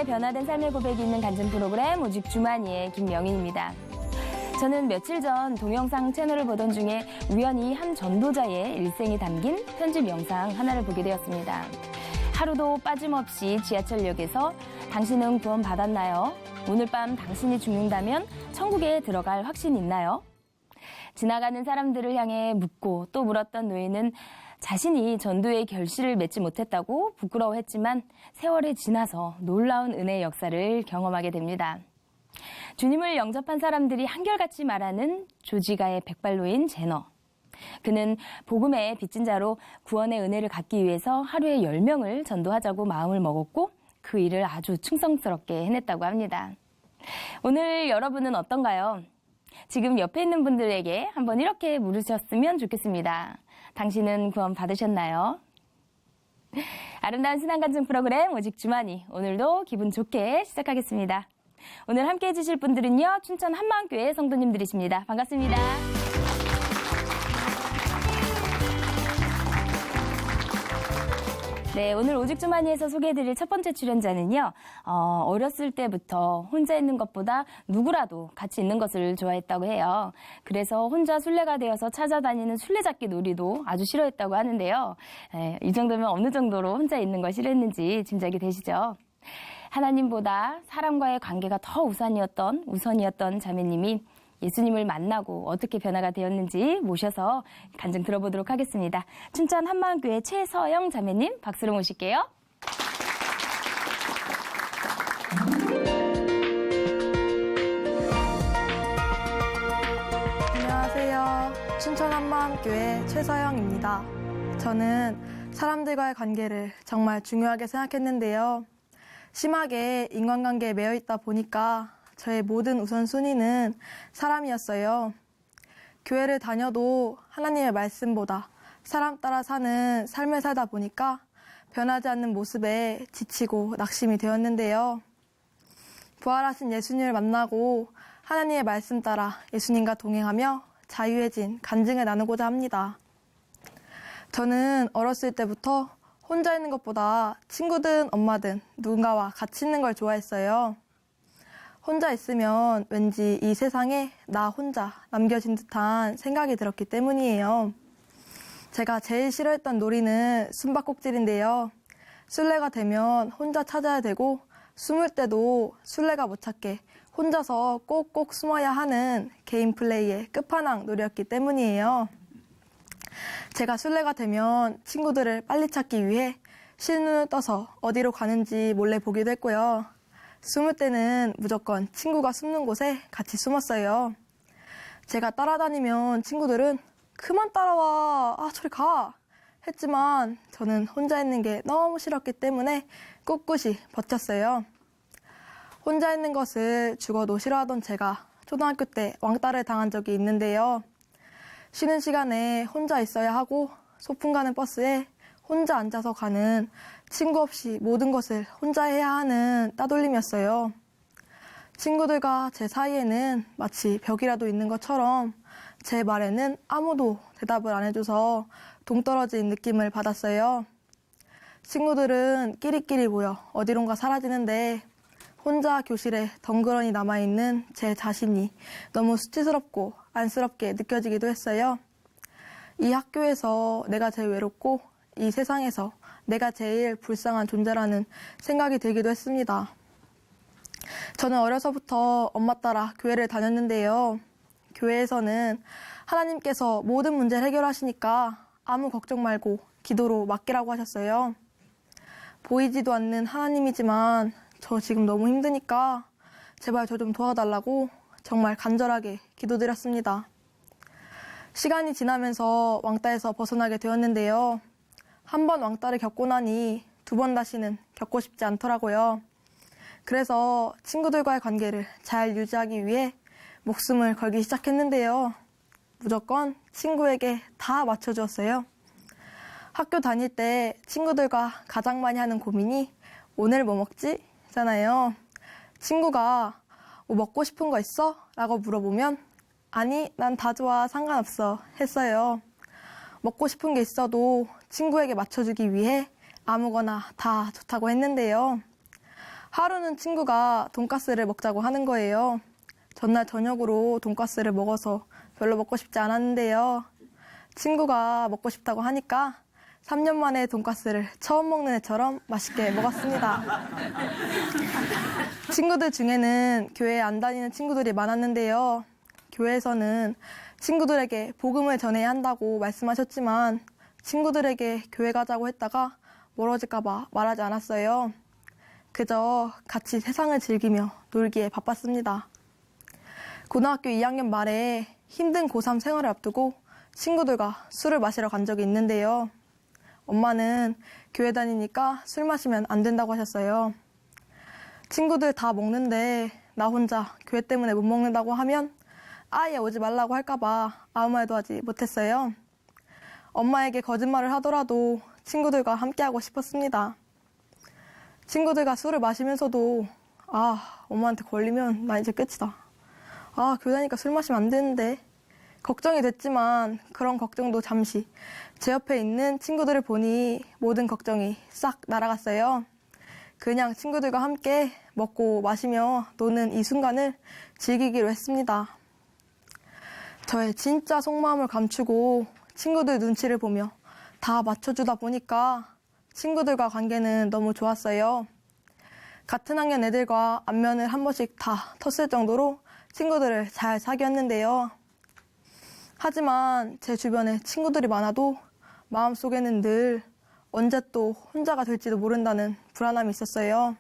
여러분의 변화된 삶의 고백이 있는 간증 프로그램 오직 주만이의 김명인입니다. 저는 며칠 전 동영상 채널을 보던 중에 우연히 한 전도자의 일생이 담긴 편집 영상 하나를 보게 되었습니다. 하루도 빠짐없이 지하철역에서 당신은 구원 받았나요? 오늘 밤 당신이 죽는다면 천국에 들어갈 확신 있나요? 지나가는 사람들을 향해 묻고 또 물었던 노인은 자신이 전도의 결실을 맺지 못했다고 부끄러워했지만 세월이 지나서 놀라운 은혜의 역사를 경험하게 됩니다. 주님을 영접한 사람들이 한결같이 말하는 조지가의 백발노인 제너. 그는 복음의 빚진 자로 구원의 은혜를 갖기 위해서 하루에 10명을 전도하자고 마음을 먹었고 그 일을 아주 충성스럽게 해냈다고 합니다. 오늘 여러분은 어떤가요? 지금 옆에 있는 분들에게 한번 이렇게 물으셨으면 좋겠습니다. 당신은 구원 받으셨나요? 아름다운 신앙간증 프로그램 오직 주만이 오늘도 기분 좋게 시작하겠습니다. 오늘 함께 해주실 분들은요, 춘천 한마음교회 성도님들이십니다. 반갑습니다. 네, 오늘 오직 주만이에서 소개해드릴 첫 번째 출연자는요, 어렸을 때부터 혼자 있는 것보다 누구라도 같이 있는 것을 좋아했다고 해요. 그래서 혼자 순례가 되어서 찾아다니는 순례잡기 놀이도 아주 싫어했다고 하는데요. 이 정도면 어느 정도로 혼자 있는 걸 싫어했는지 짐작이 되시죠? 하나님보다 사람과의 관계가 더 우선이었던 자매님이 예수님을 만나고 어떻게 변화가 되었는지 모셔서 간증 들어보도록 하겠습니다. 춘천 한마음교회 최서영 자매님 박수로 모실게요. 안녕하세요. 춘천 한마음교회 최서영입니다. 저는 사람들과의 관계를 정말 중요하게 생각했는데요. 심하게 인간관계에 매여 있다 보니까 저의 모든 우선순위는 사람이었어요. 교회를 다녀도 하나님의 말씀보다 사람 따라 사는 삶을 살다 보니까 변하지 않는 모습에 지치고 낙심이 되었는데요. 부활하신 예수님을 만나고 하나님의 말씀 따라 예수님과 동행하며 자유해진 간증을 나누고자 합니다. 저는 어렸을 때부터 혼자 있는 것보다 친구든 엄마든 누군가와 같이 있는 걸 좋아했어요. 혼자 있으면 왠지 이 세상에 나 혼자 남겨진 듯한 생각이 들었기 때문이에요. 제가 제일 싫어했던 놀이는 숨바꼭질인데요. 순례가 되면 혼자 찾아야 되고 숨을 때도 순례가 못 찾게 혼자서 꼭꼭 숨어야 하는 개인 플레이의 끝판왕 놀이였기 때문이에요. 제가 순례가 되면 친구들을 빨리 찾기 위해 실눈을 떠서 어디로 가는지 몰래 보기도 했고요. 숨을 때는 무조건 친구가 숨는 곳에 같이 숨었어요. 제가 따라다니면 친구들은 그만 따라와, 저리 가 했지만 저는 혼자 있는 게 너무 싫었기 때문에 꿋꿋이 버텼어요. 혼자 있는 것을 죽어도 싫어하던 제가 초등학교 때 왕따를 당한 적이 있는데요. 쉬는 시간에 혼자 있어야 하고 소풍 가는 버스에 혼자 앉아서 가는 친구 없이 모든 것을 혼자 해야 하는 따돌림이었어요. 친구들과 제 사이에는 마치 벽이라도 있는 것처럼 제 말에는 아무도 대답을 안 해줘서 동떨어진 느낌을 받았어요. 친구들은 끼리끼리 모여 어디론가 사라지는데 혼자 교실에 덩그러니 남아있는 제 자신이 너무 수치스럽고 안쓰럽게 느껴지기도 했어요. 이 학교에서 내가 제일 외롭고 이 세상에서 내가 제일 불쌍한 존재라는 생각이 들기도 했습니다. 저는 어려서부터 엄마 따라 교회를 다녔는데요. 교회에서는 하나님께서 모든 문제를 해결하시니까 아무 걱정 말고 기도로 맡기라고 하셨어요. 보이지도 않는 하나님이지만 저 지금 너무 힘드니까 제발 저 좀 도와달라고 정말 간절하게 기도드렸습니다. 시간이 지나면서 왕따에서 벗어나게 되었는데요. 한 번 왕따를 겪고 나니 두 번 다시는 겪고 싶지 않더라고요. 그래서 친구들과의 관계를 잘 유지하기 위해 목숨을 걸기 시작했는데요. 무조건 친구에게 다 맞춰주었어요. 학교 다닐 때 친구들과 가장 많이 하는 고민이 오늘 뭐 먹지? 잖아요. 친구가 뭐 먹고 싶은 거 있어? 라고 물어보면 아니, 난 다 좋아, 상관없어 했어요. 먹고 싶은 게 있어도 친구에게 맞춰주기 위해 아무거나 다 좋다고 했는데요. 하루는 친구가 돈가스를 먹자고 하는 거예요. 전날 저녁으로 돈가스를 먹어서 별로 먹고 싶지 않았는데요. 친구가 먹고 싶다고 하니까 3년 만에 돈가스를 처음 먹는 애처럼 맛있게 먹었습니다. 친구들 중에는 교회에 안 다니는 친구들이 많았는데요. 교회에서는 친구들에게 복음을 전해야 한다고 말씀하셨지만 친구들에게 교회 가자고 했다가 멀어질까 봐 말하지 않았어요. 그저 같이 세상을 즐기며 놀기에 바빴습니다. 고등학교 2학년 말에 힘든 고3 생활을 앞두고 친구들과 술을 마시러 간 적이 있는데요. 엄마는 교회 다니니까 술 마시면 안 된다고 하셨어요. 친구들 다 먹는데 나 혼자 교회 때문에 못 먹는다고 하면 아예 오지 말라고 할까 봐 아무 말도 하지 못했어요. 엄마에게 거짓말을 하더라도 친구들과 함께하고 싶었습니다. 친구들과 술을 마시면서도 엄마한테 걸리면 나 이제 끝이다. 교회 다니니까 술 마시면 안 되는데. 걱정이 됐지만 그런 걱정도 잠시 제 옆에 있는 친구들을 보니 모든 걱정이 싹 날아갔어요. 그냥 친구들과 함께 먹고 마시며 노는 이 순간을 즐기기로 했습니다. 저의 진짜 속마음을 감추고 친구들 눈치를 보며 다 맞춰주다 보니까 친구들과 관계는 너무 좋았어요. 같은 학년 애들과 안면을 한 번씩 다 텄을 정도로 친구들을 잘 사귀었는데요. 하지만 제 주변에 친구들이 많아도 마음속에는 늘 언제 또 혼자가 될지도 모른다는 불안함이 있었어요.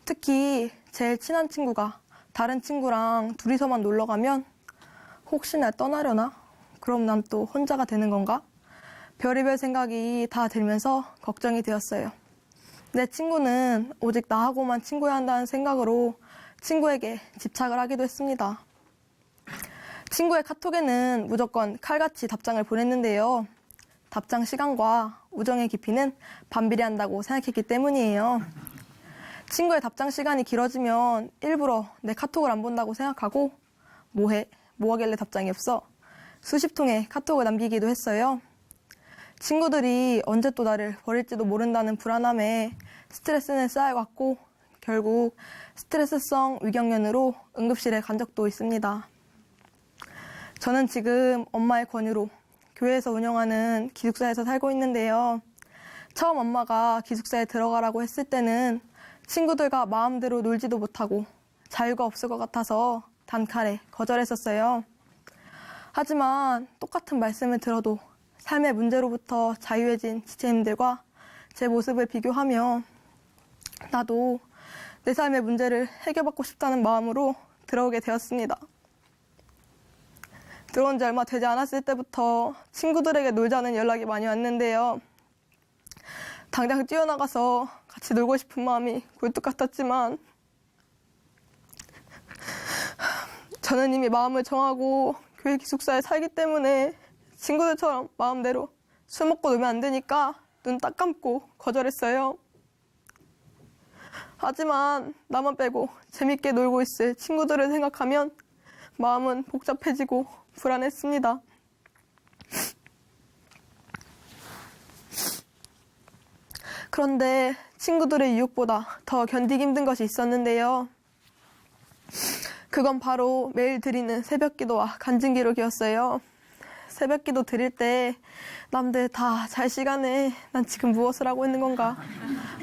특히 제일 친한 친구가 다른 친구랑 둘이서만 놀러 가면 혹시 날 떠나려나? 그럼 난 또 혼자가 되는 건가? 별의별 생각이 다 들면서 걱정이 되었어요. 내 친구는 오직 나하고만 친구해야 한다는 생각으로 친구에게 집착을 하기도 했습니다. 친구의 카톡에는 무조건 칼같이 답장을 보냈는데요. 답장 시간과 우정의 깊이는 반비례한다고 생각했기 때문이에요. 친구의 답장 시간이 길어지면 일부러 내 카톡을 안 본다고 생각하고 뭐해? 뭐하길래 답장이 없어? 수십 통의 카톡을 남기기도 했어요. 친구들이 언제 또 나를 버릴지도 모른다는 불안함에 스트레스는 쌓여갔고 결국 스트레스성 위경련으로 응급실에 간 적도 있습니다. 저는 지금 엄마의 권유로 교회에서 운영하는 기숙사에서 살고 있는데요. 처음 엄마가 기숙사에 들어가라고 했을 때는 친구들과 마음대로 놀지도 못하고 자유가 없을 것 같아서 단칼에 거절했었어요. 하지만 똑같은 말씀을 들어도 삶의 문제로부터 자유해진 지체님들과 제 모습을 비교하며 나도 내 삶의 문제를 해결받고 싶다는 마음으로 들어오게 되었습니다. 들어온 지 얼마 되지 않았을 때부터 친구들에게 놀자는 연락이 많이 왔는데요. 당장 뛰어나가서 같이 놀고 싶은 마음이 굴뚝 같았지만 저는 이미 마음을 정하고 교회 기숙사에 살기 때문에 친구들처럼 마음대로 술 먹고 놀면 안 되니까 눈 딱 감고 거절했어요. 하지만 나만 빼고 재밌게 놀고 있을 친구들을 생각하면 마음은 복잡해지고 불안했습니다. 그런데 친구들의 유혹보다 더 견디기 힘든 것이 있었는데요. 그건 바로 매일 드리는 새벽기도와 간증기록이었어요. 새벽기도 드릴 때 남들 다 잘 시간에 난 지금 무엇을 하고 있는 건가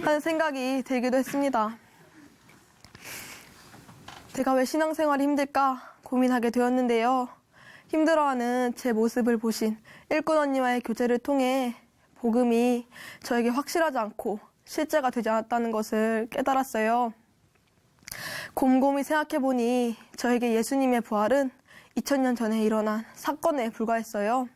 하는 생각이 들기도 했습니다. 제가 왜 신앙생활이 힘들까 고민하게 되었는데요. 힘들어하는 제 모습을 보신 일꾼 언니와의 교제를 통해 복음이 저에게 확실하지 않고 실제가 되지 않았다는 것을 깨달았어요. 곰곰이 생각해보니 저에게 예수님의 부활은 2000년 전에 일어난 사건에 불과했어요.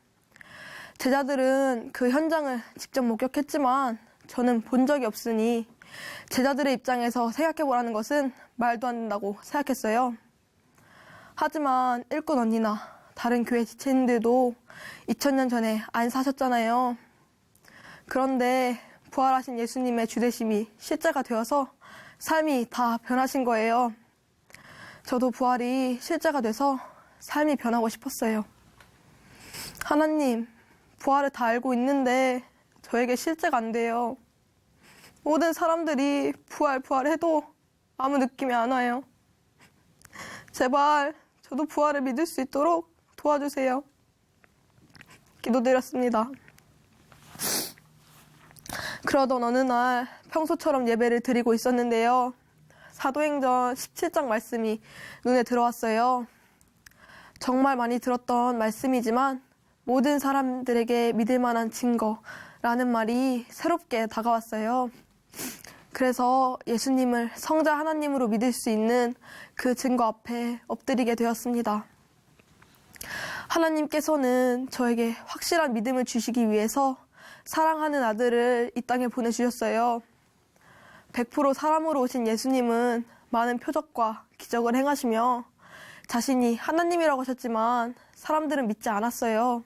제자들은 그 현장을 직접 목격했지만 저는 본 적이 없으니 제자들의 입장에서 생각해보라는 것은 말도 안 된다고 생각했어요. 하지만 일꾼 언니나 다른 교회 지체님들도 2000년 전에 안 사셨잖아요. 그런데 부활하신 예수님의 주되심이 실제가 되어서 삶이 다 변하신 거예요. 저도 부활이 실제가 돼서 삶이 변하고 싶었어요. 하나님, 부활을 다 알고 있는데 저에게 실제가 안 돼요. 모든 사람들이 부활해도 아무 느낌이 안 와요. 제발 저도 부활을 믿을 수 있도록 도와주세요. 기도드렸습니다. 그러던 어느 날 평소처럼 예배를 드리고 있었는데요. 사도행전 17장 말씀이 눈에 들어왔어요. 정말 많이 들었던 말씀이지만 모든 사람들에게 믿을 만한 증거라는 말이 새롭게 다가왔어요. 그래서 예수님을 성자 하나님으로 믿을 수 있는 그 증거 앞에 엎드리게 되었습니다. 하나님께서는 저에게 확실한 믿음을 주시기 위해서 사랑하는 아들을 이 땅에 보내주셨어요. 100% 사람으로 오신 예수님은 많은 표적과 기적을 행하시며 자신이 하나님이라고 하셨지만 사람들은 믿지 않았어요.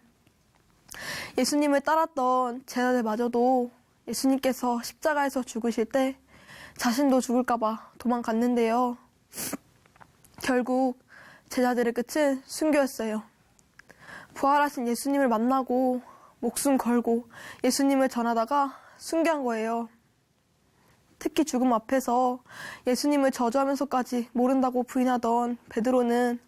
예수님을 따랐던 제자들마저도 예수님께서 십자가에서 죽으실 때 자신도 죽을까봐 도망갔는데요. 결국 제자들의 끝은 순교였어요. 부활하신 예수님을 만나고 목숨 걸고 예수님을 전하다가 순교한 거예요. 특히 죽음 앞에서 예수님을 저주하면서까지 모른다고 부인하던 베드로는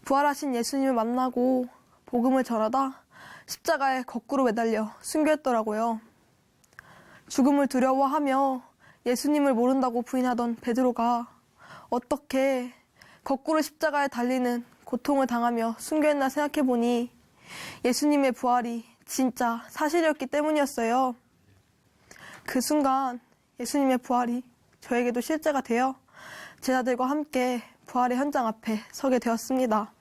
부활하신 예수님을 만나고 복음을 전하다 십자가에 거꾸로 매달려 순교했더라고요. 죽음을 두려워하며 예수님을 모른다고 부인하던 베드로가 어떻게 거꾸로 십자가에 달리는 고통을 당하며 순교했나 생각해보니 예수님의 부활이 진짜 사실이었기 때문이었어요. 그 순간 예수님의 부활이 저에게도 실제가 되어 제자들과 함께 부활의 현장 앞에 서게 되었습니다.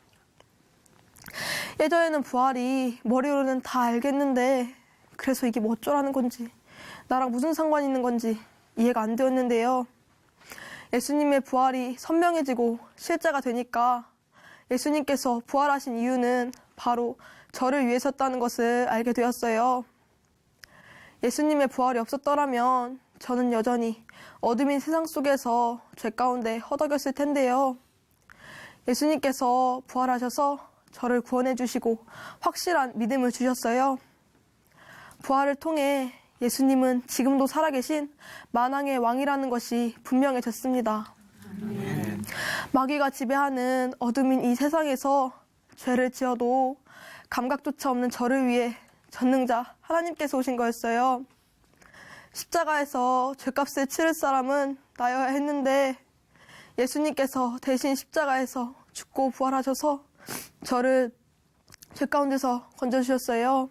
예전에는 부활이 머리로는 다 알겠는데 그래서 이게 뭐 어쩌라는 건지 나랑 무슨 상관이 있는 건지 이해가 안 되었는데요. 예수님의 부활이 선명해지고 실제가 되니까 예수님께서 부활하신 이유는 바로 저를 위해서였다는 것을 알게 되었어요. 예수님의 부활이 없었더라면 저는 여전히 어둠인 세상 속에서 죄 가운데 허덕였을 텐데요. 예수님께서 부활하셔서 저를 구원해 주시고 확실한 믿음을 주셨어요. 부활을 통해 예수님은 지금도 살아계신 만왕의 왕이라는 것이 분명해졌습니다. 마귀가 지배하는 어둠인 이 세상에서 죄를 지어도 감각조차 없는 저를 위해 전능자 하나님께서 오신 거였어요. 십자가에서 죄값을 치를 사람은 나여야 했는데 예수님께서 대신 십자가에서 죽고 부활하셔서 저를 죄 가운데서 건져주셨어요.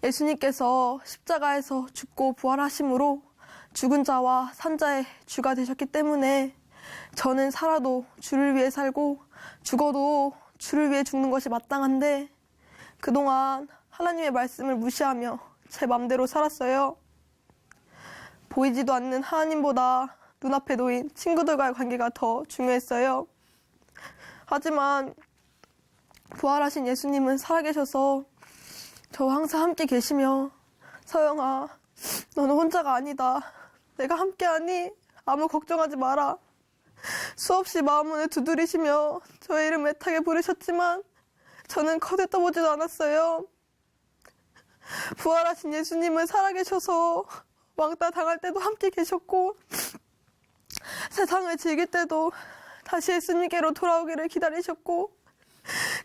예수님께서 십자가에서 죽고 부활하심으로 죽은 자와 산 자의 주가 되셨기 때문에 저는 살아도 주를 위해 살고 죽어도 주를 위해 죽는 것이 마땅한데 그동안 하나님의 말씀을 무시하며 제 맘대로 살았어요. 보이지도 않는 하나님보다 눈앞에 놓인 친구들과의 관계가 더 중요했어요. 하지만 부활하신 예수님은 살아계셔서 저와 항상 함께 계시며 서영아, 너는 혼자가 아니다. 내가 함께하니 아무 걱정하지 마라. 수없이 마음문을 두드리시며 저의 이름 애타게 부르셨지만 저는 거들떠보지도 않았어요. 부활하신 예수님은 살아계셔서 왕따 당할 때도 함께 계셨고 세상을 즐길 때도 다시 예수님께로 돌아오기를 기다리셨고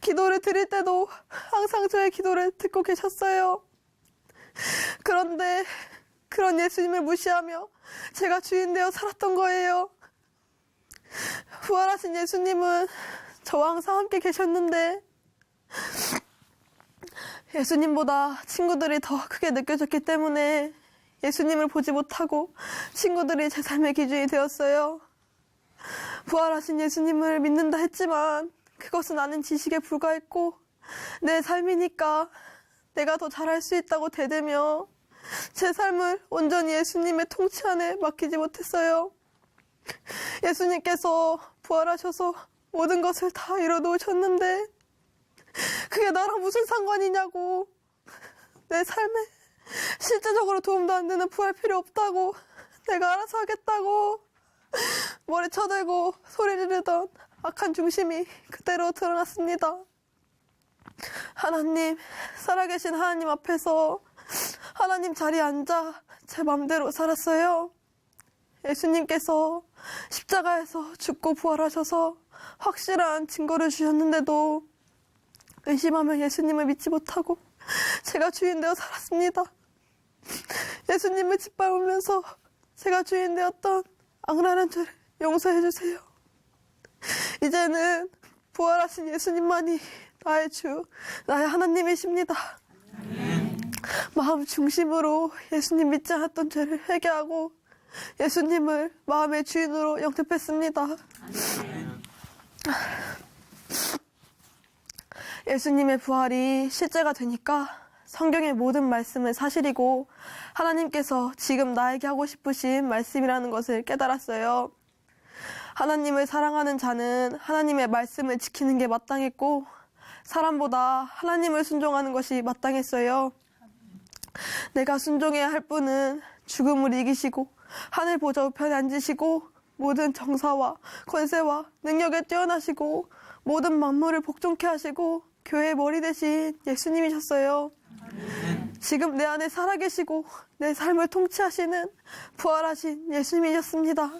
기도를 드릴 때도 항상 저의 기도를 듣고 계셨어요. 그런데 그런 예수님을 무시하며 제가 주인 되어 살았던 거예요. 부활하신 예수님은 저와 항상 함께 계셨는데 예수님보다 친구들이 더 크게 느껴졌기 때문에 예수님을 보지 못하고 친구들이 제 삶의 기준이 되었어요. 부활하신 예수님을 믿는다 했지만 그것은 아는 지식에 불과했고 내 삶이니까 내가 더 잘할 수 있다고 대들며 제 삶을 온전히 예수님의 통치 안에 맡기지 못했어요. 예수님께서 부활하셔서 모든 것을 다 이뤄놓으셨는데 그게 나랑 무슨 상관이냐고, 내 삶에 실제적으로 도움도 안 되는 부활 필요 없다고, 내가 알아서 하겠다고 머리 쳐들고 소리 지르던 악한 중심이 그대로 드러났습니다. 하나님, 살아계신 하나님 앞에서 하나님 자리에 앉아 제 맘대로 살았어요. 예수님께서 십자가에서 죽고 부활하셔서 확실한 증거를 주셨는데도 의심하며 예수님을 믿지 못하고 제가 주인 되어 살았습니다. 예수님을 짓밟으면서 제가 주인 되었던 악랄한 죄를 용서해 주세요. 이제는 부활하신 예수님만이 나의 주, 나의 하나님이십니다. 마음 중심으로 예수님 믿지 않았던 죄를 회개하고 예수님을 마음의 주인으로 영접했습니다. 예수님의 부활이 실제가 되니까 성경의 모든 말씀은 사실이고 하나님께서 지금 나에게 하고 싶으신 말씀이라는 것을 깨달았어요. 하나님을 사랑하는 자는 하나님의 말씀을 지키는 게 마땅했고 사람보다 하나님을 순종하는 것이 마땅했어요. 내가 순종해야 할 분은 죽음을 이기시고 하늘 보좌 우편에 앉으시고 모든 정사와 권세와 능력에 뛰어나시고 모든 만물을 복종케 하시고 교회의 머리 되신 예수님이셨어요. 지금 내 안에 살아계시고 내 삶을 통치하시는 부활하신 예수님이셨습니다.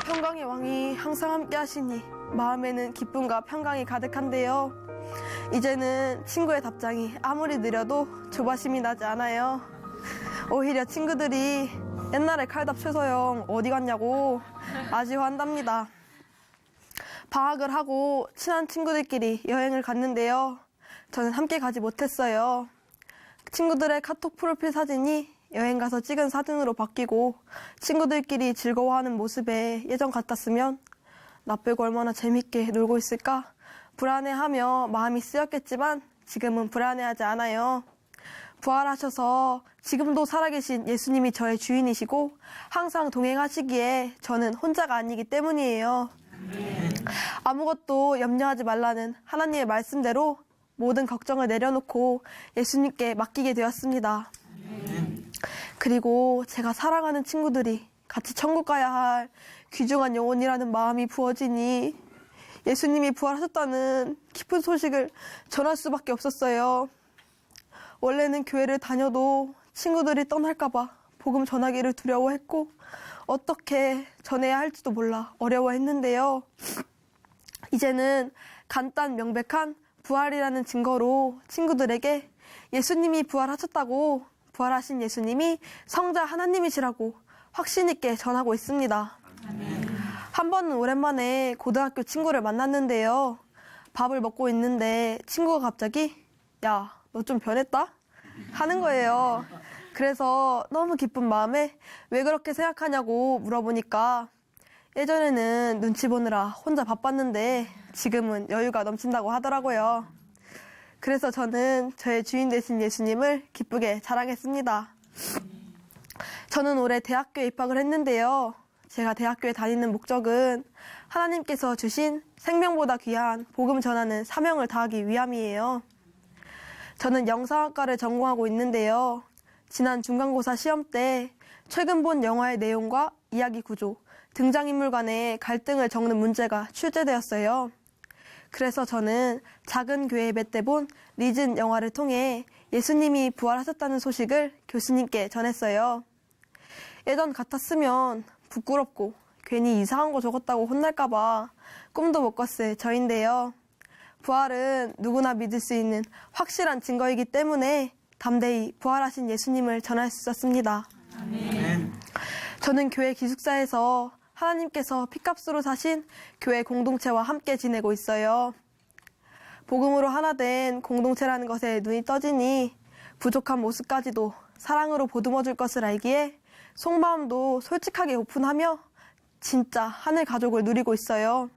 평강의 왕이 항상 함께 하시니 마음에는 기쁨과 평강이 가득한데요. 이제는 친구의 답장이 아무리 느려도 조바심이 나지 않아요. 오히려 친구들이 옛날에 칼답 최소영 어디 갔냐고 아쉬워한답니다. 방학을 하고 친한 친구들끼리 여행을 갔는데요. 저는 함께 가지 못했어요. 친구들의 카톡 프로필 사진이 여행 가서 찍은 사진으로 바뀌고 친구들끼리 즐거워하는 모습에 예전 같았으면 나 빼고 얼마나 재밌게 놀고 있을까 불안해하며 마음이 쓰였겠지만 지금은 불안해하지 않아요. 부활하셔서 지금도 살아계신 예수님이 저의 주인이시고 항상 동행하시기에 저는 혼자가 아니기 때문이에요. 아무것도 염려하지 말라는 하나님의 말씀대로 모든 걱정을 내려놓고 예수님께 맡기게 되었습니다. 그리고 제가 사랑하는 친구들이 같이 천국 가야 할 귀중한 영혼이라는 마음이 부어지니 예수님이 부활하셨다는 기쁜 소식을 전할 수밖에 없었어요. 원래는 교회를 다녀도 친구들이 떠날까봐 복음 전하기를 두려워했고 어떻게 전해야 할지도 몰라 어려워했는데요. 이제는 간단 명백한 부활이라는 증거로 친구들에게 예수님이 부활하셨다고 부활하신 예수님이 성자 하나님이시라고 확신 있게 전하고 있습니다. 한 번은 오랜만에 고등학교 친구를 만났는데요. 밥을 먹고 있는데 친구가 갑자기 야, 너 좀 변했다? 하는 거예요. 그래서 너무 기쁜 마음에 왜 그렇게 생각하냐고 물어보니까 예전에는 눈치 보느라 혼자 바빴는데 지금은 여유가 넘친다고 하더라고요. 그래서 저는 저의 주인 되신 예수님을 기쁘게 자랑했습니다. 저는 올해 대학교에 입학을 했는데요. 제가 대학교에 다니는 목적은 하나님께서 주신 생명보다 귀한 복음 전하는 사명을 다하기 위함이에요. 저는 영상학과를 전공하고 있는데요. 지난 중간고사 시험 때 최근 본 영화의 내용과 이야기 구조, 등장인물 간의 갈등을 적는 문제가 출제되었어요. 그래서 저는 작은 교회 몇 때 본 리즌 영화를 통해 예수님이 부활하셨다는 소식을 교수님께 전했어요. 예전 같았으면 부끄럽고 괜히 이상한 거 적었다고 혼날까봐 꿈도 못 꿨을 저인데요. 부활은 누구나 믿을 수 있는 확실한 증거이기 때문에 담대히 부활하신 예수님을 전할 수 있었습니다. 아멘. 저는 교회 기숙사에서 하나님께서 피값으로 사신 교회 공동체와 함께 지내고 있어요. 복음으로 하나 된 공동체라는 것에 눈이 떠지니 부족한 모습까지도 사랑으로 보듬어 줄 것을 알기에 속마음도 솔직하게 오픈하며 진짜 하늘 가족을 누리고 있어요.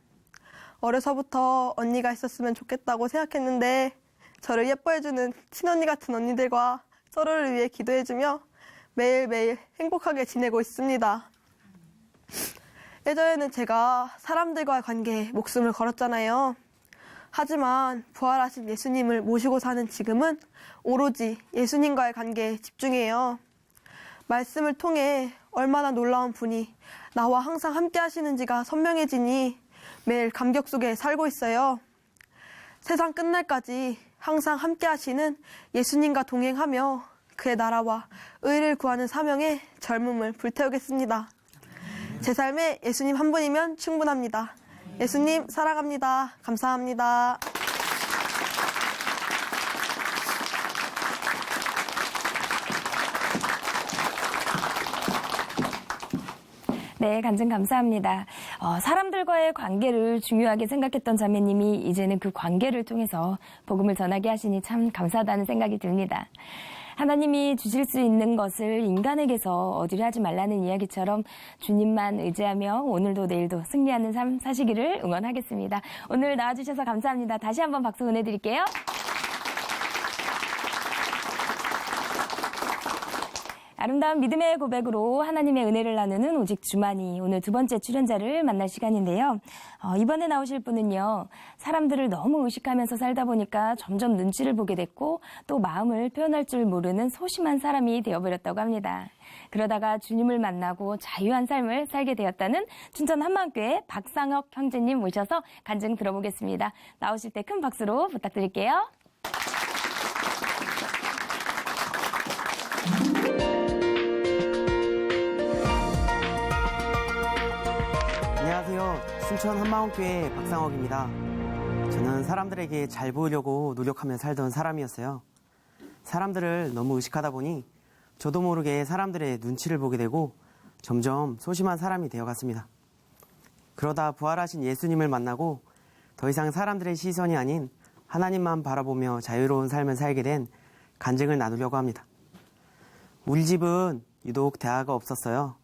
어려서부터 언니가 있었으면 좋겠다고 생각했는데 저를 예뻐해주는 친언니 같은 언니들과 서로를 위해 기도해주며 매일매일 행복하게 지내고 있습니다. 예전에는 제가 사람들과의 관계에 목숨을 걸었잖아요. 하지만 부활하신 예수님을 모시고 사는 지금은 오로지 예수님과의 관계에 집중해요. 말씀을 통해 얼마나 놀라운 분이 나와 항상 함께 하시는지가 선명해지니 매일 감격 속에 살고 있어요. 세상 끝날까지 항상 함께 하시는 예수님과 동행하며 그의 나라와 의를 구하는 사명에 젊음을 불태우겠습니다. 제 삶에 예수님 한 분이면 충분합니다. 예수님 사랑합니다. 감사합니다. 네, 간증 감사합니다. 사람들과의 관계를 중요하게 생각했던 자매님이 이제는 그 관계를 통해서 복음을 전하게 하시니 참 감사하다는 생각이 듭니다. 하나님이 주실 수 있는 것을 인간에게서 얻으려 하지 말라는 이야기처럼 주님만 의지하며 오늘도 내일도 승리하는 삶 사시기를 응원하겠습니다. 오늘 나와주셔서 감사합니다. 다시 한번 박수 보내드릴게요. 아름다운 믿음의 고백으로 하나님의 은혜를 나누는 오직 주만이 오늘 두 번째 출연자를 만날 시간인데요. 이번에 나오실 분은요. 사람들을 너무 의식하면서 살다 보니까 점점 눈치를 보게 됐고 또 마음을 표현할 줄 모르는 소심한 사람이 되어버렸다고 합니다. 그러다가 주님을 만나고 자유한 삶을 살게 되었다는 춘천 한마음교회 박상혁 형제님 모셔서 간증 들어보겠습니다. 나오실 때 큰 박수로 부탁드릴게요. 안녕하세요. 춘천 한마음교회 박상혁입니다. 저는 사람들에게 잘 보이려고 노력하며 살던 사람이었어요. 사람들을 너무 의식하다 보니 저도 모르게 사람들의 눈치를 보게 되고 점점 소심한 사람이 되어갔습니다. 그러다 부활하신 예수님을 만나고 더 이상 사람들의 시선이 아닌 하나님만 바라보며 자유로운 삶을 살게 된 간증을 나누려고 합니다. 우리 집은 유독 대화가 없었어요.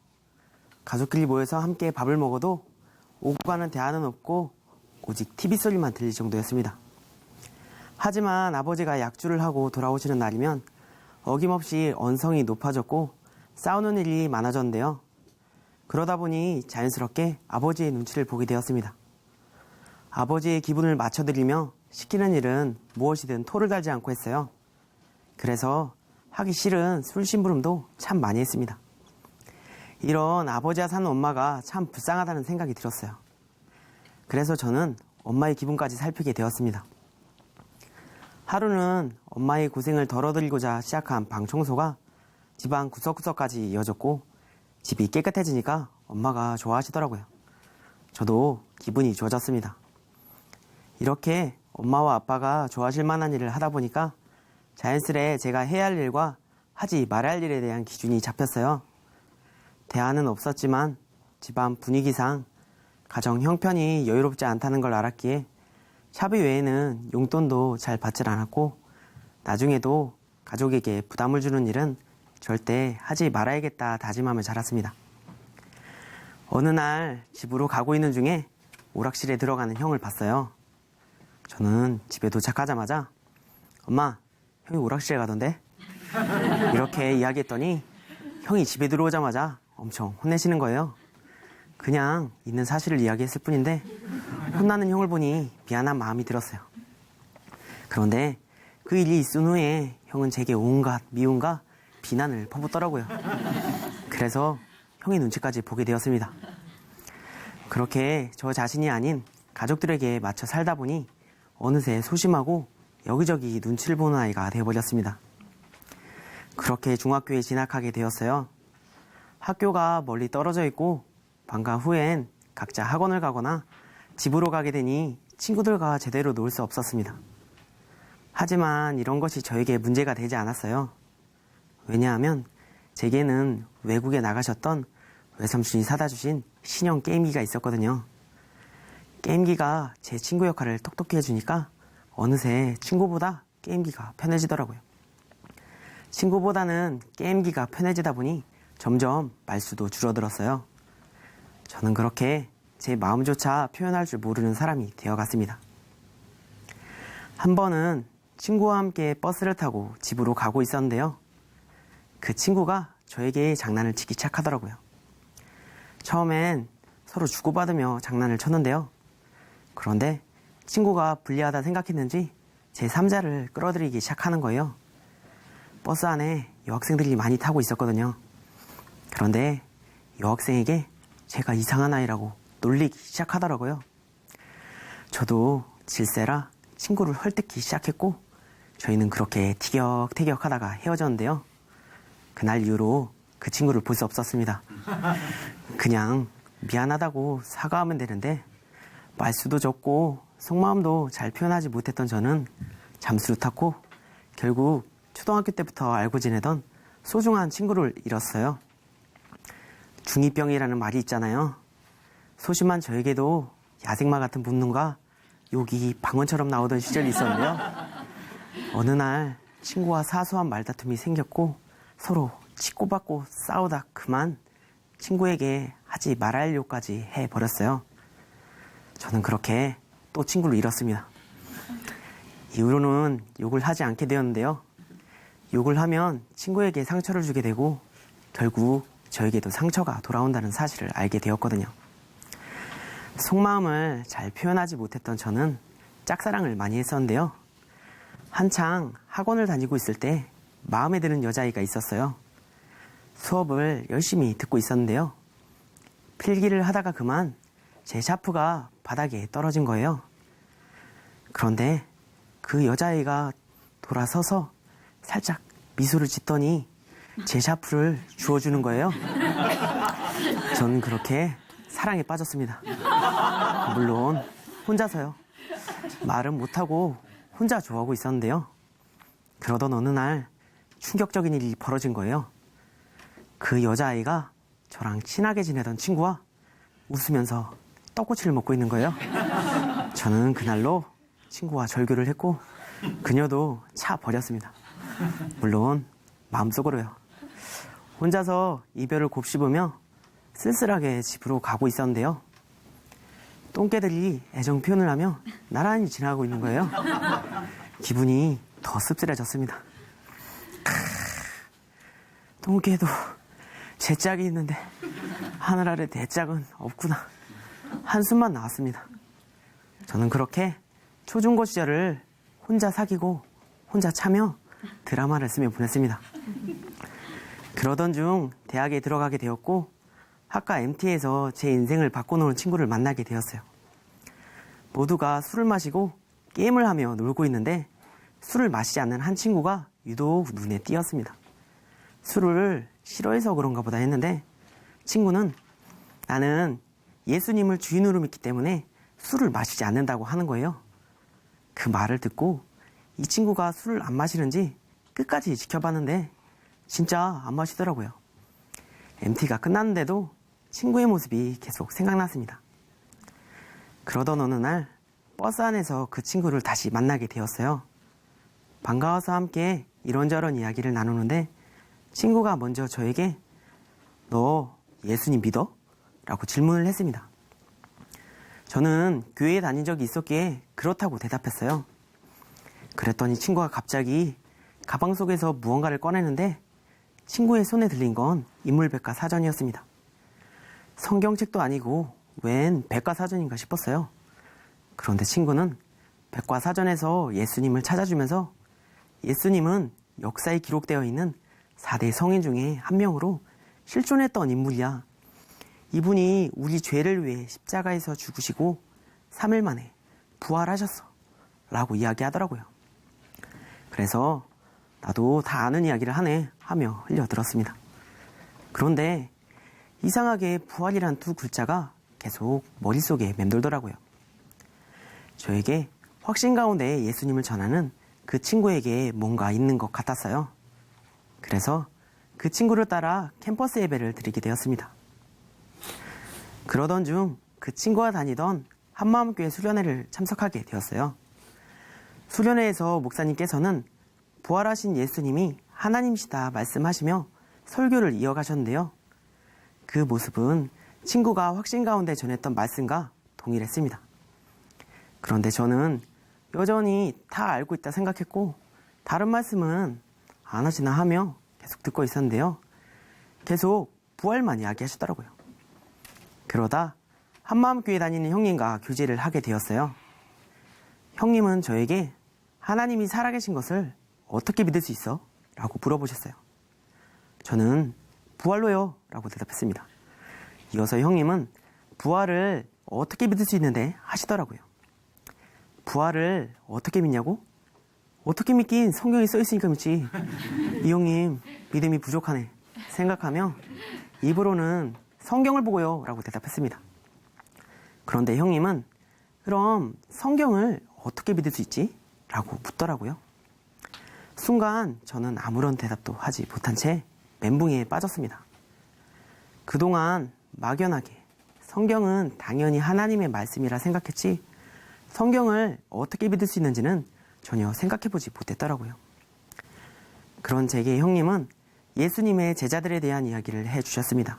가족끼리 모여서 함께 밥을 먹어도 오고 가는 대화는 없고 오직 TV 소리만 들릴 정도였습니다. 하지만 아버지가 약주를 하고 돌아오시는 날이면 어김없이 언성이 높아졌고 싸우는 일이 많아졌는데요. 그러다 보니 자연스럽게 아버지의 눈치를 보게 되었습니다. 아버지의 기분을 맞춰드리며 시키는 일은 무엇이든 토를 달지 않고 했어요. 그래서 하기 싫은 술심부름도 참 많이 했습니다. 이런 아버지와 사는 엄마가 참 불쌍하다는 생각이 들었어요. 그래서 저는 엄마의 기분까지 살피게 되었습니다. 하루는 엄마의 고생을 덜어드리고자 시작한 방 청소가 집안 구석구석까지 이어졌고 집이 깨끗해지니까 엄마가 좋아하시더라고요. 저도 기분이 좋아졌습니다. 이렇게 엄마와 아빠가 좋아하실 만한 일을 하다 보니까 자연스레 제가 해야 할 일과 하지 말아야 할 일에 대한 기준이 잡혔어요. 대화는 없었지만 집안 분위기상 가정 형편이 여유롭지 않다는 걸 알았기에 차비 외에는 용돈도 잘 받질 않았고 나중에도 가족에게 부담을 주는 일은 절대 하지 말아야겠다 다짐하며 자랐습니다. 어느 날 집으로 가고 있는 중에 오락실에 들어가는 형을 봤어요. 저는 집에 도착하자마자 엄마, 형이 오락실에 가던데? 이렇게 이야기했더니 형이 집에 들어오자마자 엄청 혼내시는 거예요. 그냥 있는 사실을 이야기했을 뿐인데 혼나는 형을 보니 미안한 마음이 들었어요. 그런데 그 일이 있은 후에 형은 제게 온갖 미움과 비난을 퍼붓더라고요. 그래서 형의 눈치까지 보게 되었습니다. 그렇게 저 자신이 아닌 가족들에게 맞춰 살다 보니 어느새 소심하고 여기저기 눈치를 보는 아이가 되어버렸습니다. 그렇게 중학교에 진학하게 되었어요. 학교가 멀리 떨어져 있고 방과 후엔 각자 학원을 가거나 집으로 가게 되니 친구들과 제대로 놀 수 없었습니다. 하지만 이런 것이 저에게 문제가 되지 않았어요. 왜냐하면 제게는 외국에 나가셨던 외삼촌이 사다 주신 신형 게임기가 있었거든요. 게임기가 제 친구 역할을 똑똑히 해주니까 어느새 친구보다 게임기가 편해지더라고요. 친구보다는 게임기가 편해지다 보니 점점 말수도 줄어들었어요. 저는 그렇게 제 마음조차 표현할 줄 모르는 사람이 되어갔습니다. 한 번은 친구와 함께 버스를 타고 집으로 가고 있었는데요. 그 친구가 저에게 장난을 치기 시작하더라고요. 처음엔 서로 주고받으며 장난을 쳤는데요. 그런데 친구가 불리하다 생각했는지 제 3자를 끌어들이기 시작하는 거예요. 버스 안에 여학생들이 많이 타고 있었거든요. 그런데 여학생에게 제가 이상한 아이라고 놀리기 시작하더라고요. 저도 질세라 친구를 헐뜯기 시작했고 저희는 그렇게 티격태격 하다가 헤어졌는데요. 그날 이후로 그 친구를 볼 수 없었습니다. 그냥 미안하다고 사과하면 되는데 말수도 적고 속마음도 잘 표현하지 못했던 저는 잠수를 탔고 결국 초등학교 때부터 알고 지내던 소중한 친구를 잃었어요. 중2병이라는 말이 있잖아요. 소심한 저에게도 야생마 같은 본능과 욕이 방언처럼 나오던 시절이 있었는데요. 어느 날 친구와 사소한 말다툼이 생겼고 서로 치고받고 싸우다 그만 친구에게 하지 말아야려까지 해버렸어요. 저는 그렇게 또 친구를 잃었습니다. 이후로는 욕을 하지 않게 되었는데요. 욕을 하면 친구에게 상처를 주게 되고 결국 저에게도 상처가 돌아온다는 사실을 알게 되었거든요. 속마음을 잘 표현하지 못했던 저는 짝사랑을 많이 했었는데요. 한창 학원을 다니고 있을 때 마음에 드는 여자아이가 있었어요. 수업을 열심히 듣고 있었는데요. 필기를 하다가 그만 제 샤프가 바닥에 떨어진 거예요. 그런데 그 여자아이가 돌아서서 살짝 미소를 짓더니 제 샤프를 주워주는 거예요. 저는 그렇게 사랑에 빠졌습니다. 물론 혼자서요. 말은 못하고 혼자 좋아하고 있었는데요. 그러던 어느 날 충격적인 일이 벌어진 거예요. 그 여자아이가 저랑 친하게 지내던 친구와 웃으면서 떡꼬치를 먹고 있는 거예요. 저는 그날로 친구와 절교를 했고 그녀도 차 버렸습니다. 물론 마음속으로요. 혼자서 이별을 곱씹으며 쓸쓸하게 집으로 가고 있었는데요. 똥개들이 애정 표현을 하며 나란히 지나가고 있는 거예요. 기분이 더 씁쓸해졌습니다. 똥개도 제 짝이 있는데 하늘 아래 내 짝은 없구나. 한숨만 나왔습니다. 저는 그렇게 초중고 시절을 혼자 사귀고 혼자 차며 드라마를 쓰며 보냈습니다. 그러던 중 대학에 들어가게 되었고 학과 MT에서 제 인생을 바꿔놓은 친구를 만나게 되었어요. 모두가 술을 마시고 게임을 하며 놀고 있는데 술을 마시지 않는 한 친구가 유독 눈에 띄었습니다. 술을 싫어해서 그런가 보다 했는데 친구는 나는 예수님을 주인으로 믿기 때문에 술을 마시지 않는다고 하는 거예요. 그 말을 듣고 이 친구가 술을 안 마시는지 끝까지 지켜봤는데 진짜 안 마시더라고요. MT가 끝났는데도 친구의 모습이 계속 생각났습니다. 그러던 어느 날 버스 안에서 그 친구를 다시 만나게 되었어요. 반가워서 함께 이런저런 이야기를 나누는데 친구가 먼저 저에게 너 예수님 믿어? 라고 질문을 했습니다. 저는 교회에 다닌 적이 있었기에 그렇다고 대답했어요. 그랬더니 친구가 갑자기 가방 속에서 무언가를 꺼내는데 친구의 손에 들린 건 인물백과 사전이었습니다. 성경책도 아니고 웬 백과사전인가 싶었어요. 그런데 친구는 백과사전에서 예수님을 찾아주면서 예수님은 역사에 기록되어 있는 4대 성인 중에 한 명으로 실존했던 인물이야. 이분이 우리 죄를 위해 십자가에서 죽으시고 3일 만에 부활하셨어. 라고 이야기하더라고요. 그래서 나도 다 아는 이야기를 하네 하며 흘려들었습니다. 그런데 이상하게 부활이란 두 글자가 계속 머릿속에 맴돌더라고요. 저에게 확신 가운데 예수님을 전하는 그 친구에게 뭔가 있는 것 같았어요. 그래서 그 친구를 따라 캠퍼스 예배를 드리게 되었습니다. 그러던 중 그 친구가 다니던 한마음교회 수련회를 참석하게 되었어요. 수련회에서 목사님께서는 부활하신 예수님이 하나님이시다 말씀하시며 설교를 이어가셨는데요. 그 모습은 친구가 확신 가운데 전했던 말씀과 동일했습니다. 그런데 저는 여전히 다 알고 있다 생각했고 다른 말씀은 안 하시나 하며 계속 듣고 있었는데요. 계속 부활만 이야기하시더라고요. 그러다 한마음교회 다니는 형님과 교제를 하게 되었어요. 형님은 저에게 하나님이 살아계신 것을 어떻게 믿을 수 있어? 라고 물어보셨어요. 저는 부활로요 라고 대답했습니다. 이어서 형님은 부활을 어떻게 믿을 수 있는데 하시더라고요. 부활을 어떻게 믿냐고? 어떻게 믿긴 성경에 써 있으니까 믿지. 이 형님 믿음이 부족하네 생각하며 입으로는 성경을 보고요 라고 대답했습니다. 그런데 형님은 그럼 성경을 어떻게 믿을 수 있지? 라고 묻더라고요. 순간 저는 아무런 대답도 하지 못한 채 멘붕에 빠졌습니다. 그동안 막연하게 성경은 당연히 하나님의 말씀이라 생각했지 성경을 어떻게 믿을 수 있는지는 전혀 생각해보지 못했더라고요. 그런 제게 형님은 예수님의 제자들에 대한 이야기를 해주셨습니다.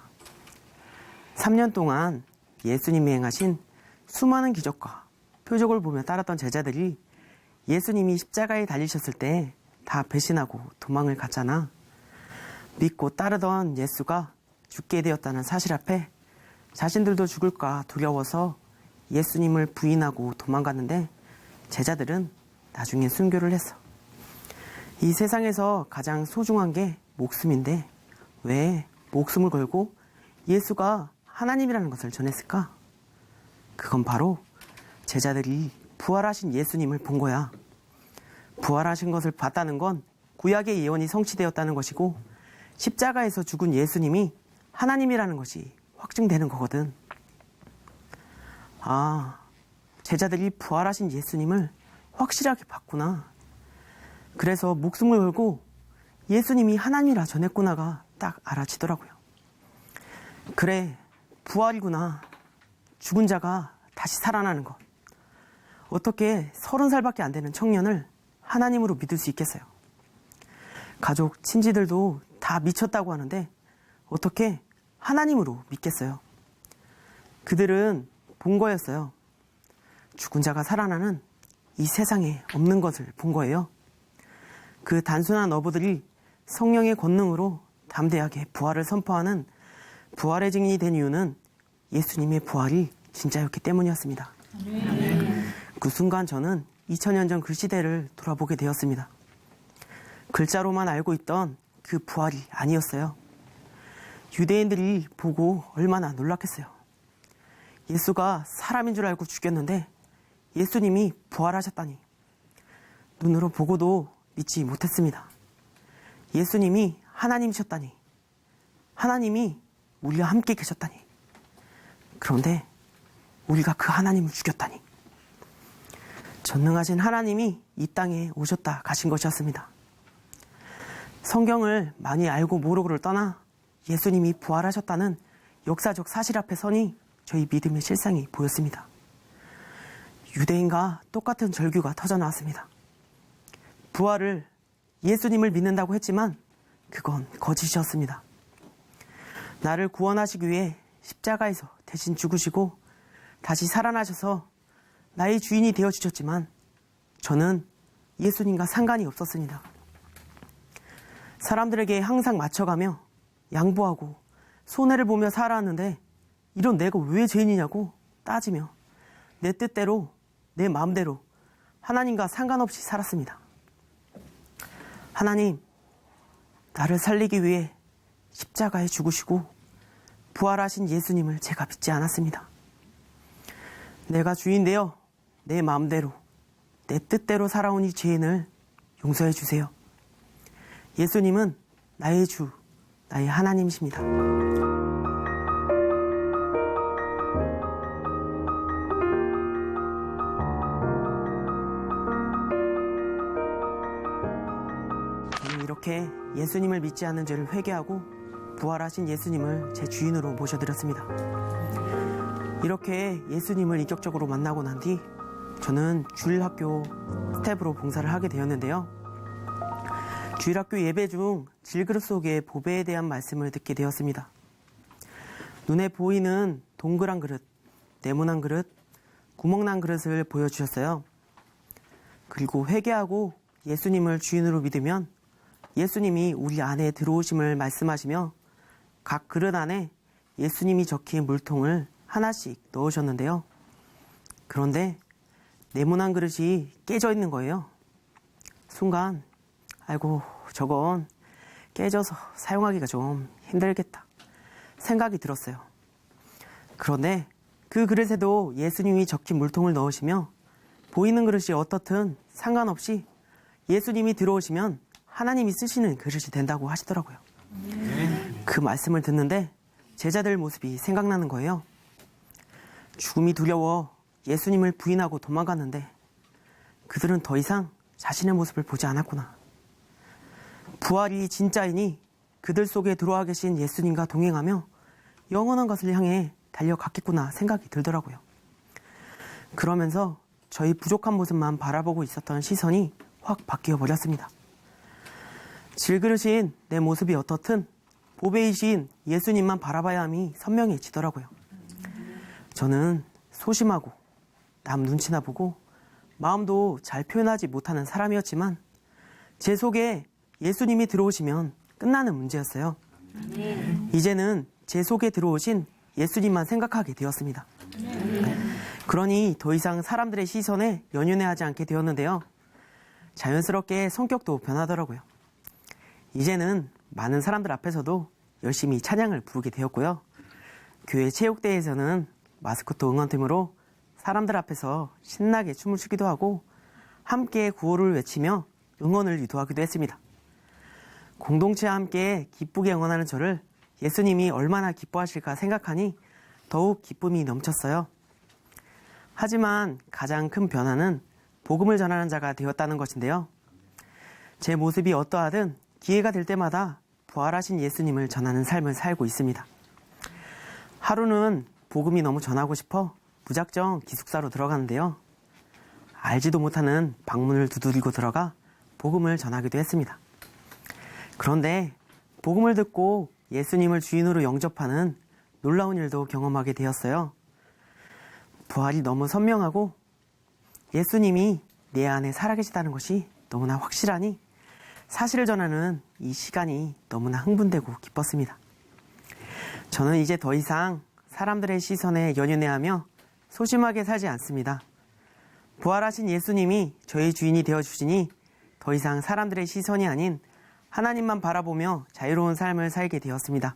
3년 동안 예수님이 행하신 수많은 기적과 표적을 보며 따랐던 제자들이 예수님이 십자가에 달리셨을 때 다 배신하고 도망을 갔잖아. 믿고 따르던 예수가 죽게 되었다는 사실 앞에 자신들도 죽을까 두려워서 예수님을 부인하고 도망갔는데 제자들은 나중에 순교를 했어. 이 세상에서 가장 소중한 게 목숨인데 왜 목숨을 걸고 예수가 하나님이라는 것을 전했을까? 그건 바로 제자들이 부활하신 예수님을 본 거야. 부활하신 것을 봤다는 건 구약의 예언이 성취되었다는 것이고 십자가에서 죽은 예수님이 하나님이라는 것이 확증되는 거거든. 아, 제자들이 부활하신 예수님을 확실하게 봤구나. 그래서 목숨을 걸고 예수님이 하나님이라 전했구나가 딱 알아지더라고요. 그래, 부활이구나. 죽은 자가 다시 살아나는 것. 어떻게 30살밖에 안 되는 청년을 하나님으로 믿을 수 있겠어요? 가족, 친지들도 다 미쳤다고 하는데 어떻게 하나님으로 믿겠어요? 그들은 본 거였어요. 죽은 자가 살아나는 이 세상에 없는 것을 본 거예요. 그 단순한 어부들이 성령의 권능으로 담대하게 부활을 선포하는 부활의 증인이 된 이유는 예수님의 부활이 진짜였기 때문이었습니다. 그 순간 저는 2000년 전 그 시대를 돌아보게 되었습니다. 글자로만 알고 있던 그 부활이 아니었어요. 유대인들이 보고 얼마나 놀랐겠어요. 예수가 사람인 줄 알고 죽였는데 예수님이 부활하셨다니. 눈으로 보고도 믿지 못했습니다. 예수님이 하나님이셨다니. 하나님이 우리와 함께 계셨다니. 그런데 우리가 그 하나님을 죽였다니. 전능하신 하나님이 이 땅에 오셨다 가신 것이었습니다. 성경을 많이 알고 모르고를 떠나 예수님이 부활하셨다는 역사적 사실 앞에 서니 저희 믿음의 실상이 보였습니다. 유대인과 똑같은 절규가 터져나왔습니다. 부활을 예수님을 믿는다고 했지만 그건 거짓이었습니다. 나를 구원하시기 위해 십자가에서 대신 죽으시고 다시 살아나셔서 나의 주인이 되어주셨지만 저는 예수님과 상관이 없었습니다. 사람들에게 항상 맞춰가며 양보하고 손해를 보며 살아왔는데 이런 내가 왜 죄인이냐고 따지며 내 뜻대로 내 마음대로 하나님과 상관없이 살았습니다. 하나님, 나를 살리기 위해 십자가에 죽으시고 부활하신 예수님을 제가 믿지 않았습니다. 내가 주인 되어 내 마음대로 내 뜻대로 살아온 이 죄인을 용서해 주세요. 예수님은 나의 주, 나의 하나님이십니다. 저는 이렇게 예수님을 믿지 않는 죄를 회개하고 부활하신 예수님을 제 주인으로 모셔드렸습니다. 이렇게 예수님을 인격적으로 만나고 난 뒤 저는 주일학교 스텝으로 봉사를 하게 되었는데요. 주일학교 예배 중 질그릇 속의 보배에 대한 말씀을 듣게 되었습니다. 눈에 보이는 동그란 그릇, 네모난 그릇, 구멍난 그릇을 보여주셨어요. 그리고 회개하고 예수님을 주인으로 믿으면 예수님이 우리 안에 들어오심을 말씀하시며 각 그릇 안에 예수님이 적힌 물통을 하나씩 넣으셨는데요. 그런데 네모난 그릇이 깨져 있는 거예요. 순간 아이고 저건 깨져서 사용하기가 좀 힘들겠다 생각이 들었어요. 그런데 그 그릇에도 예수님이 적힌 물통을 넣으시며 보이는 그릇이 어떻든 상관없이 예수님이 들어오시면 하나님이 쓰시는 그릇이 된다고 하시더라고요. 그 말씀을 듣는데 제자들 모습이 생각나는 거예요. 죽음이 두려워 예수님을 부인하고 도망갔는데 그들은 더 이상 자신의 모습을 보지 않았구나. 부활이 진짜이니 그들 속에 들어와 계신 예수님과 동행하며 영원한 것을 향해 달려갔겠구나 생각이 들더라고요. 그러면서 저희 부족한 모습만 바라보고 있었던 시선이 확 바뀌어 버렸습니다. 질그릇인 내 모습이 어떻든 보배이신 예수님만 바라봐야 함이 선명해지더라고요. 저는 소심하고 남 눈치나 보고 마음도 잘 표현하지 못하는 사람이었지만 제 속에 예수님이 들어오시면 끝나는 문제였어요. 이제는 제 속에 들어오신 예수님만 생각하게 되었습니다. 그러니 더 이상 사람들의 시선에 연연해하지 않게 되었는데요. 자연스럽게 성격도 변하더라고요. 이제는 많은 사람들 앞에서도 열심히 찬양을 부르게 되었고요. 교회 체육대회에서는 마스코트 응원팀으로 사람들 앞에서 신나게 춤을 추기도 하고 함께 구호를 외치며 응원을 유도하기도 했습니다. 공동체와 함께 기쁘게 응원하는 저를 예수님이 얼마나 기뻐하실까 생각하니 더욱 기쁨이 넘쳤어요. 하지만 가장 큰 변화는 복음을 전하는 자가 되었다는 것인데요. 제 모습이 어떠하든 기회가 될 때마다 부활하신 예수님을 전하는 삶을 살고 있습니다. 하루는 복음이 너무 전하고 싶어 무작정 기숙사로 들어가는데요. 알지도 못하는 방문을 두드리고 들어가 복음을 전하기도 했습니다. 그런데 복음을 듣고 예수님을 주인으로 영접하는 놀라운 일도 경험하게 되었어요. 부활이 너무 선명하고 예수님이 내 안에 살아계시다는 것이 너무나 확실하니 사실을 전하는 이 시간이 너무나 흥분되고 기뻤습니다. 저는 이제 더 이상 사람들의 시선에 연연해하며 소심하게 살지 않습니다. 부활하신 예수님이 저의 주인이 되어주시니 더 이상 사람들의 시선이 아닌 하나님만 바라보며 자유로운 삶을 살게 되었습니다.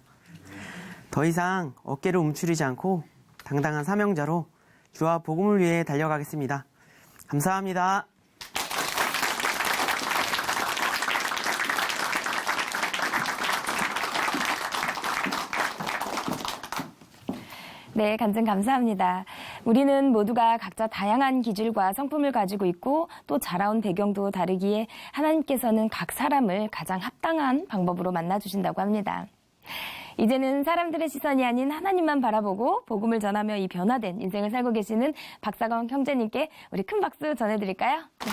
더 이상 어깨를 움츠리지 않고 당당한 사명자로 주와 복음을 위해 달려가겠습니다. 감사합니다. 네, 간증 감사합니다. 우리는 모두가 각자 다양한 기질과 성품을 가지고 있고 또 자라온 배경도 다르기에 하나님께서는 각 사람을 가장 합당한 방법으로 만나주신다고 합니다. 이제는 사람들의 시선이 아닌 하나님만 바라보고 복음을 전하며 이 변화된 인생을 살고 계시는 박사건 형제님께 우리 큰 박수 전해드릴까요? 네.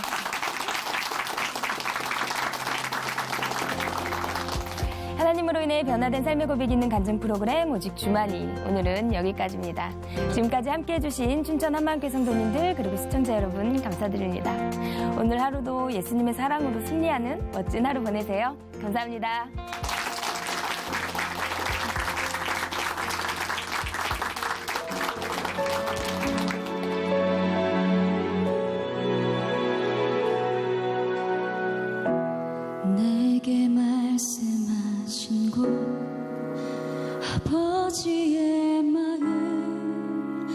하나님으로 인해 변화된 삶의 고백이 있는 간증 프로그램 오직 주만이 오늘은 여기까지입니다. 지금까지 함께해 주신 춘천 한마음교회 성도님들 그리고 시청자 여러분 감사드립니다. 오늘 하루도 예수님의 사랑으로 승리하는 멋진 하루 보내세요. 감사합니다. 내게 말씀하신 곳 아버지의 마음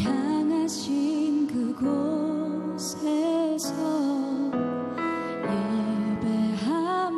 향하신 그곳에서 예배합니다.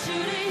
줄을